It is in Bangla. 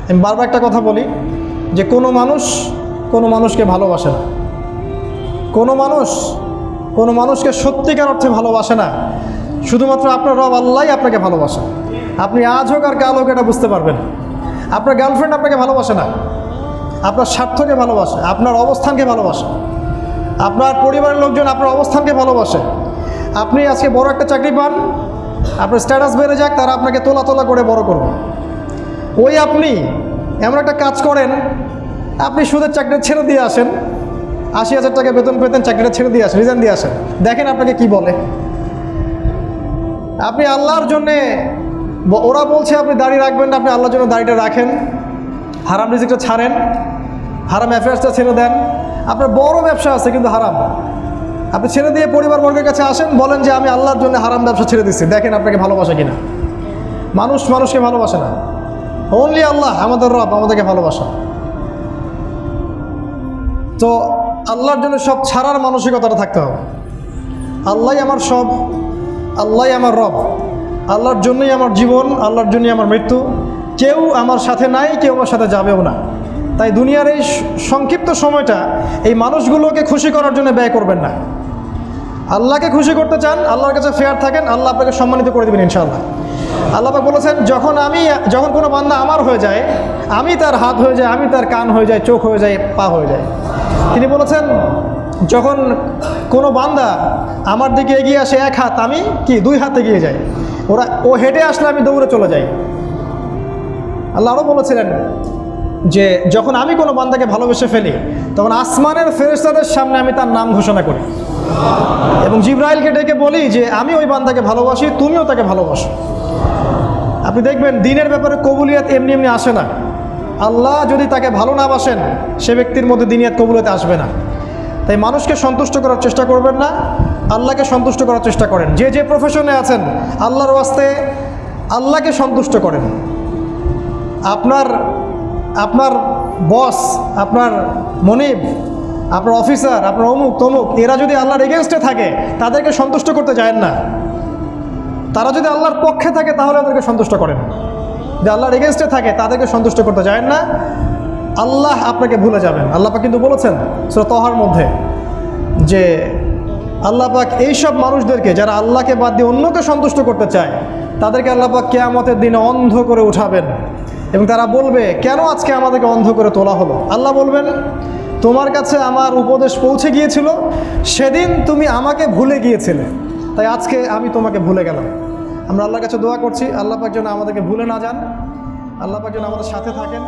আমি বারবার একটা কথা বলি যে কোনো মানুষকে ভালোবাসে না, কোনো মানুষকে সত্যিকার অর্থে ভালোবাসে না। শুধুমাত্র আপনার রব আল্লাহই আপনাকে ভালোবাসে। আপনি আজ হোক আর কাল হোক এটা বুঝতে পারবেন। আপনার গার্লফ্রেন্ড আপনাকে ভালোবাসে না, আপনার স্বার্থকে ভালোবাসে, আপনার অবস্থানকে ভালোবাসে, আপনার পরিবারের লোকজন আপনার অবস্থানকে ভালোবাসে। আপনি আজকে বড় একটা চাকরি পান, আপনার স্ট্যাটাস বেড়ে যাক, তারা আপনাকে তোলা তোলা করে বড় করবে। ওই আপনি এমন একটা কাজ করেন, আপনি সুদের চাকরি ছেড়ে দিয়ে আসেন, ৮০,০০০ টাকা বেতন পেতেন, চাকরিটা ছেড়ে দিয়ে আসেন, রিজাইন দিয়ে আসেন, দেখেন আপনাকে কি বলে। আপনি আল্লাহর জন্যে, ওরা বলছে আপনি দাড়ি রাখবেন না, আপনি আল্লাহর জন্য দাড়িটা রাখেন, হারাম রিজিকটা ছাড়েন, হারাম অ্যাফেয়ার্সটা ছেড়ে দেন। আপনার বড় ব্যবসা আছে কিন্তু হারাম, আপনি ছেড়ে দিয়ে পরিবারবর্গের কাছে আসেন, বলেন যে আমি আল্লাহর জন্য হারাম ব্যবসা ছেড়ে দিচ্ছি, দেখেন আপনাকে ভালোবাসে কিনা। মানুষকে ভালোবাসে না, অনলি আল্লাহ আমাদের রব আমাদেরকে ভালোবাসা। তো আল্লাহর জন্য সব ছাড়ার মানসিকতাটা থাকতে হবে। আল্লাহই আমার সব, আল্লাহই আমার রব, আল্লাহর জন্যই আমার জীবন, আল্লাহর জন্যই আমার মৃত্যু। কেউ আমার সাথে নাই, কেউ আমার সাথে যাবেও না। তাই দুনিয়ার এই সংক্ষিপ্ত সময়টা এই মানুষগুলোকে খুশি করার জন্য ব্যয় করবেন না। আল্লাহকে খুশি করতে চান, আল্লাহর কাছে ফেয়ার থাকেন, আল্লাহ আপনাকে সম্মানিত করে দেবেন ইনশাআল্লাহ। আল্লাহ পাক বলেছেন, যখন কোনো বান্দা আমার হয়ে যায়, আমি তার হাত হয়ে যায়, আমি তার কান হয়ে যায়, চোখ হয়ে যায়, পা হয়ে যায়। তিনি বলেছেন, যখন কোনো বান্দা আমার দিকে এগিয়ে আসে এক হাত, আমি কি 2 হাত এগিয়ে যাই। ও হেঁটে আসলে আমি দৌড়ে চলে যাই। আল্লাহ আরও বলেছিলেন যে যখন আমি কোনো বান্দাকে ভালোবেসে ফেলি, তখন আসমানের ফেরেশতাদের সামনে আমি তার নাম ঘোষণা করি এবং জিবরাইলকে ডেকে বলি যে আমি ওই বান্দাকে ভালোবাসি, তুমিও তাকে ভালোবাসো। আপনি দেখবেন দিনের ব্যাপারে কবুলিয়াত এমনি এমনি আসে না। আল্লাহ যদি তাকে ভালো না বাসেন, সে ব্যক্তির মধ্যে দিনিয়াত কবুলিয়াত আসবে না। তাই মানুষকে সন্তুষ্ট করার চেষ্টা করবেন না, আল্লাহকে সন্তুষ্ট করার চেষ্টা করেন। যে প্রফেশনে আছেন, আল্লাহর ওয়াস্তে আল্লাহকে সন্তুষ্ট করেন। আপনার বস, আপনার মনিব, আপনার অফিসার, আপনার অমুক তমুক, এরা যদি আল্লাহর এগেনস্টে থাকে, তাদেরকে সন্তুষ্ট করতে যায়েন না। তারা যদি আল্লাহর পক্ষে থাকে তাহলে তাদেরকে সন্তুষ্ট করেন। যে আল্লাহর এগেনস্টে থাকে তাদেরকে সন্তুষ্ট করতে যায়েন না, আল্লাহ আপনাকে ভুলে যাবেন। আল্লাহ পাক কিন্তু বলেছেন সূরা তাহার মধ্যে যে আল্লাহ পাক এইসব মানুষদেরকে, যারা আল্লাহকে বাদ দিয়ে অন্যকে সন্তুষ্ট করতে চায়, তাদেরকে আল্লাহ পাক কিয়ামতের দিনে অন্ধ করে উঠাবেন এবং তারা বলবে, কেন আজকে আমাদেরকে অন্ধ করে তোলা হলো? আল্লাহ বলবেন, তোমার কাছে আমার উপদেশ পৌঁছে গিয়েছিল, সেদিন তুমি আমাকে ভুলে গিয়েছিলে, তাই আজকে আমি তোমাকে ভুলে গেলাম। আমরা আল্লাহর কাছে দোয়া করছি, আল্লাহ পাক যেন আমাদেরকে ভুলে না যান, আল্লাহ পাক যেন আমাদের সাথে থাকেন।